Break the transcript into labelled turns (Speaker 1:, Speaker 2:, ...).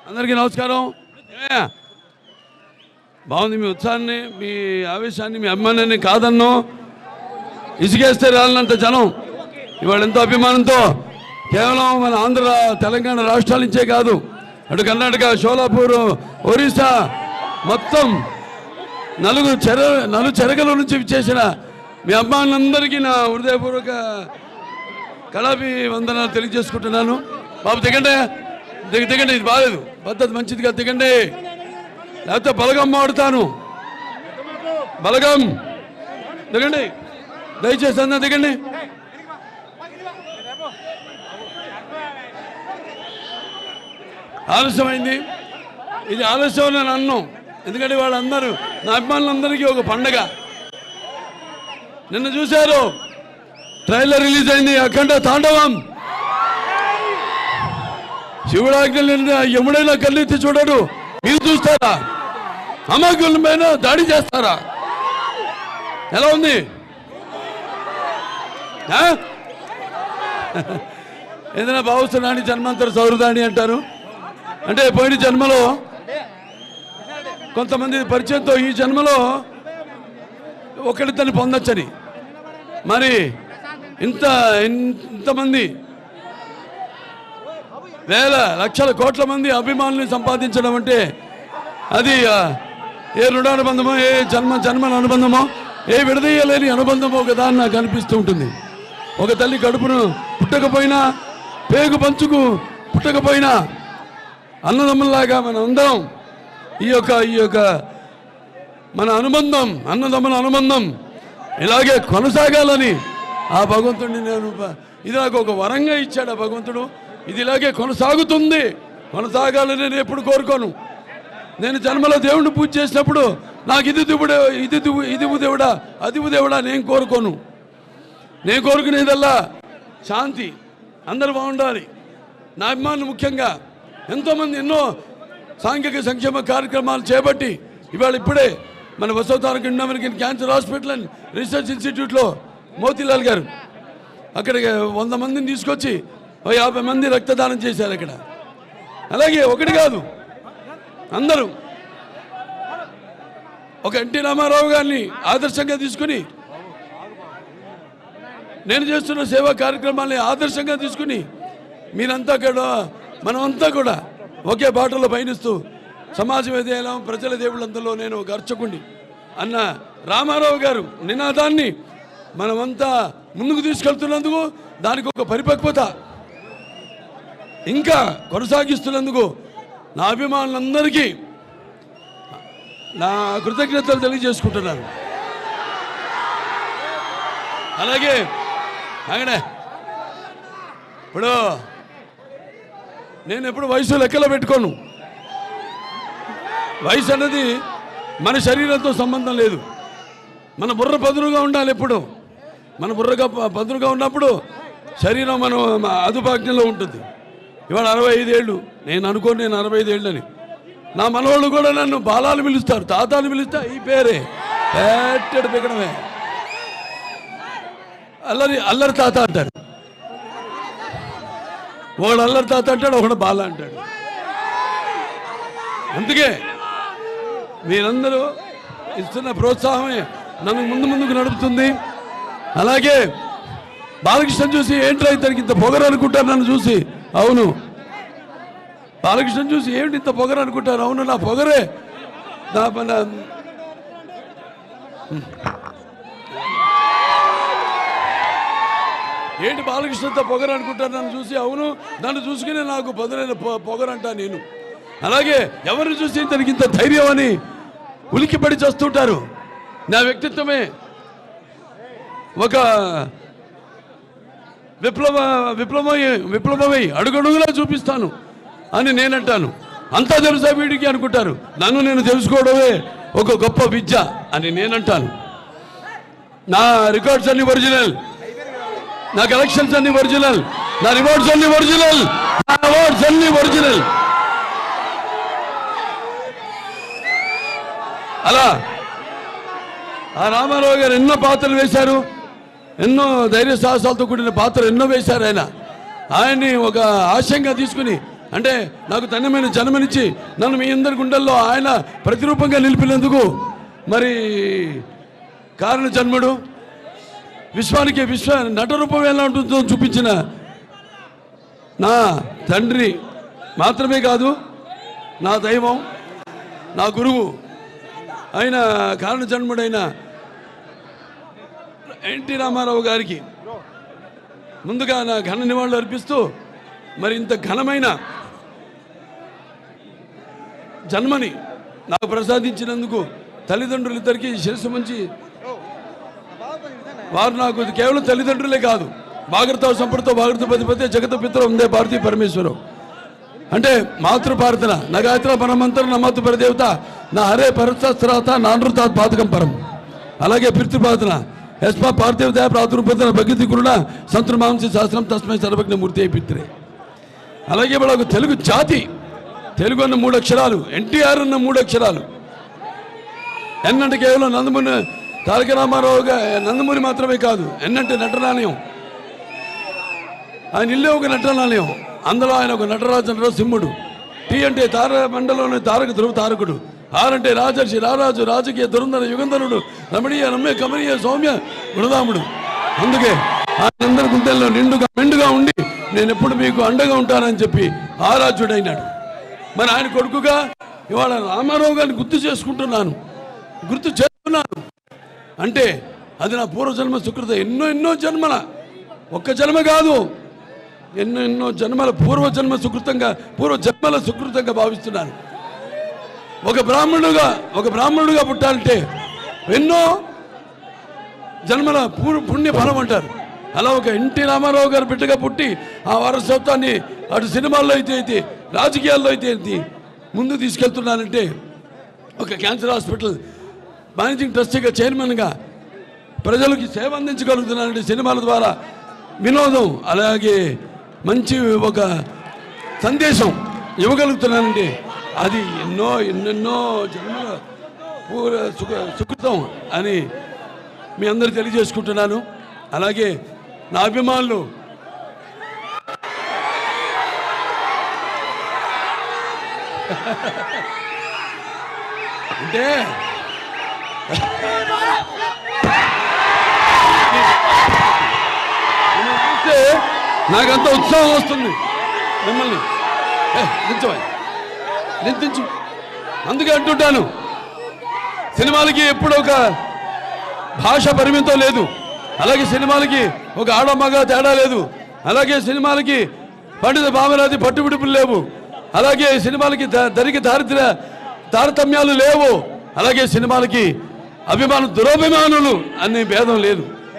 Speaker 1: అందరికీ నమస్కారం. బాగుంది మీ ఉత్సాహాన్ని, మీ ఆవేశాన్ని, మీ అభిమానాన్ని కాదన్నో. ఇసుకేస్తే రాలినంత జనం ఇవాళ ఎంతో అభిమానంతో కేవలం మన ఆంధ్ర తెలంగాణ రాష్ట్రాల నుంచే కాదు, అటు కర్ణాటక, షోలాపూర్, ఒరిస్సా మొత్తం నలు చెరగల నుంచి చేసిన మీ అభిమానులందరికీ నా హృదయపూర్వక కళాభి వందనాలు తెలియజేసుకుంటున్నాను. బాబు దిగండి, దిగండి, ఇది బాలేదు, పద్ధతి మంచిదిగా దిగండి, లేకపోతే బలగం మాడుతాను. బలగం దిగండి, దయచేసి అన్న దిగండి. ఆలస్యమైంది, ఇది ఆలస్యం నేను అన్నాం, ఎందుకంటే వాళ్ళందరూ నా అభిమానులందరికీ ఒక పండగ. నిన్న చూశారు, ట్రైలర్ రిలీజ్ అయింది, అఖండ తాండవం. శివుడాజ్ఞ ఎముడైనా కళ్ళెత్తి చూడడు, మీరు చూస్తారా? అమాయకుల పైన దాడి చేస్తారా? ఎలా ఉంది? ఏదైనా భావిస్తున్నాని జన్మాంతర సౌహృదాన్ని అంటారు, అంటే పోయిన జన్మలో కొంతమంది పరిచయంతో ఈ జన్మలో ఒకరితోని పొందొచ్చని. మరి ఇంతమంది వేల లక్షల కోట్ల మంది అభిమానుల్ని సంపాదించడం అంటే అది ఏ రుణానుబంధమో, ఏ జన్మల అనుబంధమో, ఏ విడదీయలేని అనుబంధమో కదా అని నాకు అనిపిస్తూ ఉంటుంది. ఒక తల్లి కడుపును పుట్టకపోయినా, పేగు పంచుకు పుట్టకపోయినా అన్నదమ్ముల్లాగా మన అందరం ఈ యొక్క మన అనుబంధం, అన్నదమ్ముల అనుబంధం ఇలాగే కొనసాగాలని ఆ భగవంతుడిని ఇది నాకు ఒక వరంగా ఇచ్చాడు ఆ భగవంతుడు. ఇది ఇలాగే కొనసాగాలని నేను ఎప్పుడు కోరుకోను. నేను జన్మలో దేవుడిని పూజ చేసినప్పుడు నాకు ఇది దేవుడా, అది దేవుడా నేను కోరుకోను. నేను కోరుకునేదల్లా శాంతి, అందరూ బాగుండాలి. నా అభిమానులు ముఖ్యంగా ఎంతోమంది ఎన్నో సాంఘిక సంక్షేమ కార్యక్రమాలు చేపట్టి ఇప్పుడే మన Basavataraka Indo American cancer hospital and research ఇన్స్టిట్యూట్లో మోతీలాల్ గారు అక్కడికి 100 మందిని తీసుకొచ్చి 50 మంది రక్తదానం చేశారు అక్కడ. అలాగే ఒకటి కాదు, అందరూ ఒక ఎన్టీ రామారావు గారిని ఆదర్శంగా తీసుకుని, నేను చేస్తున్న సేవా కార్యక్రమాల్ని ఆదర్శంగా తీసుకుని మీరంతా కూడా మనమంతా కూడా ఒకే బాటలో పయనిస్తూ సమాజం ఏదైనా ప్రజల దేవుళ్ళంతలో నేను ఒక అర్చకుడిని అన్న రామారావు గారు నినాదాన్ని మనమంతా ముందుకు తీసుకెళ్తున్నందుకు, దానికి ఒక పరిపక్వత ఇంకా కొనసాగిస్తున్నందుకు నా అభిమానులందరికీ నా కృతజ్ఞతలు తెలియజేసుకుంటున్నాను. అలాగే ఇప్పుడు నేను ఎప్పుడు వయసు లెక్కలో పెట్టుకోను. వయసు అన్నది మన శరీరంతో సంబంధం లేదు. మన బుర్ర పదునుగా ఉండాలి. ఎప్పుడు మన బుర్రగా పదునుగా ఉన్నప్పుడు శరీరం మనం అదుపాజ్ఞలో ఉంటుంది. ఇవాళ 65 ఏళ్ళు, నేను అనుకోను నేను 65 ఏళ్ళని. నా మనవాళ్ళు కూడా నన్ను బాలాలు పిలుస్తారు, తాతాలు పిలుస్తా ఈ పేరే పెట్టడు పెక్కడమే. అల్లరి తాత అంటారు, ఒకడు అల్లరి తాత అంటాడు, ఒకడు బాల అంటాడు. అందుకే మీరందరూ ఇస్తున్న ప్రోత్సాహమే నన్ను ముందుకు నడుపుతుంది. అలాగే బాలకృష్ణ చూసి ఏంట్రా ఇతనికి ఇంత పొగరు అనుకుంటారు నన్ను చూసి. అవును, బాలకృష్ణ చూసి ఏమిటి ఇంత పొగరు అనుకుంటారు. అవును, నా పొగరే ఏంటి బాలకృష్ణతో పొగరు అనుకుంటారు నన్ను చూసి. అవును, నన్ను చూసుకునే నాకు పొగరు అంటా నేను. అలాగే ఎవరిని చూసి తనకి ఇంత ధైర్యం అని ఉలిక్కిపడి చేస్తుంటారు. నా వ్యక్తిత్వమే ఒక విప్లవమై అడుగడుగులా చూపిస్తాను అని నేనంటాను. అంతా తెలుసా వీడికి అనుకుంటారు. నన్ను నేను తెలుసుకోవడమే ఒక గొప్ప విద్య అని నేనంటాను. నా రికార్డ్స్ అన్ని ఒరిజినల్, నా కలెక్షన్స్ అన్ని ఒరిజినల్, నా రివార్డ్స్ అన్ని ఒరిజినల్, నా అవార్డ్స్ అన్ని ఒరిజినల్. అలా ఆ రామారావు గారు ఎన్నో పాత్రలు వేశారు, ఎన్నో ధైర్య సాహసాలతో కూడిన పాత్రలు ఎన్నో వేశారు ఆయన. ఆయన్ని ఒక ఆశయంగా తీసుకుని, అంటే నాకు ధన్యమైన జన్మనిచ్చి నన్ను మీ అందరి గుండెల్లో ఆయన ప్రతిరూపంగా నిలిపినందుకు మరి కారణ జన్ముడు విశ్వానికి నటరూపం ఎలా ఉంటుందో చూపించిన నా తండ్రి మాత్రమే కాదు, నా దైవం, నా గురువు అయిన కారణ జన్ముడైన ఎన్టీ రామారావు గారికి ముందుగా నా ఘన నివాళులు అర్పిస్తూ, మరి ఇంత ఘనమైన జన్మని నాకు ప్రసాదించినందుకు తల్లిదండ్రులిద్దరికీ శిరస్సు ముంచి, వారు నాకు కేవలం తల్లిదండ్రులే కాదు, భాగరత సంపృత భాగరత పతిపతి జగత పిత్ర ఉందే భారతీ పరమేశ్వరం అంటే మాతృపార్థన నా గాయత్ర పరమంతరం నా మాతృ పరదేవత నా హరే పరస్త్రాత నానృతాత్ పాతకం పరం. అలాగే పితృపార్థన యస్మా పార్థివదయ ప్రాతుర్పతన భగతి కురుణ సంతృ మాంసి శాస్త్రం తస్మై సర్వజ్ఞ మూర్తి అయి పిత్రే. అలాగే వాళ్ళకు తెలుగు జాతి, తెలుగు అన్న 3 అక్షరాలు, ఎన్టీఆర్ అన్న 3 అక్షరాలు. ఎన్నంటే కేవలం నందమూరి తారక రామారావు నందమూరి మాత్రమే కాదు, ఎన్నంటే నటనాలయం, ఆయన ఇల్లే ఒక నటనాలయం. అందులో ఆయన ఒక నటరాజు నరసింహుడు. టీ అంటే తారమండలంలోని తారక ధ్రువ తారకుడు. ఆర్ అంటే రాజర్షి రారాజు రాజకీయ దురంధర యుగంధరుడు రమణీయ రమ్య కమనీయ సౌమ్య గుణదాముడు. అందుకే ఆయనందరి గుండెల్లో మెండుగా ఉండి నేను ఎప్పుడు మీకు అండగా ఉంటానని చెప్పి ఆరాధ్యుడైనాడు. మరి ఆయన కొడుకుగా ఇవాళ రామారావు గారిని గుర్తు చేస్తున్నాను అంటే అది నా పూర్వజన్మ సుకృత. ఎన్నో జన్మల, ఒక్క జన్మ కాదు, ఎన్నో జన్మల పూర్వజన్మల సుకృతంగా భావిస్తున్నాను. ఒక బ్రాహ్మణుడుగా పుట్టాలంటే ఎన్నో జన్మల పుణ్య ఫలం అంటారు. అలా ఒక ఎన్టీ రామారావు గారు బిడ్డగా పుట్టి ఆ వారసత్వాన్ని అటు సినిమాల్లో అయితే రాజకీయాల్లో అయితే ముందు తీసుకెళ్తున్నానంటే, ఒక క్యాన్సర్ హాస్పిటల్ మేనేజింగ్ ట్రస్టీగా చైర్మన్గా ప్రజలకి సేవ అందించగలుగుతున్నానంటే, సినిమాల ద్వారా వినోదం అలాగే మంచి ఒక సందేశం ఇవ్వగలుగుతున్నానంటే అది ఎన్నెన్నో జన్మల సుకృతం అని మీ అందరూ తెలియజేసుకుంటున్నాను. అలాగే నా అభిమానులు అంటే చూస్తే నాకంత ఉత్సాహం వస్తుంది. మిమ్మల్ని నిందించు అందుకే అంటుంటాను, సినిమాలకి ఎప్పుడు ఒక భాష పరిమితం లేదు, అలాగే సినిమాలకి ఒక ఆడమగ తేడా లేదు, అలాగే సినిమాలకి పండిత భావనాది పట్టుబిడుపులు లేవు, అలాగే సినిమాలకి దరికి తారతమ్యాలు లేవు, అలాగే సినిమాలకి దురభిమానులు అనే భేదం లేదు.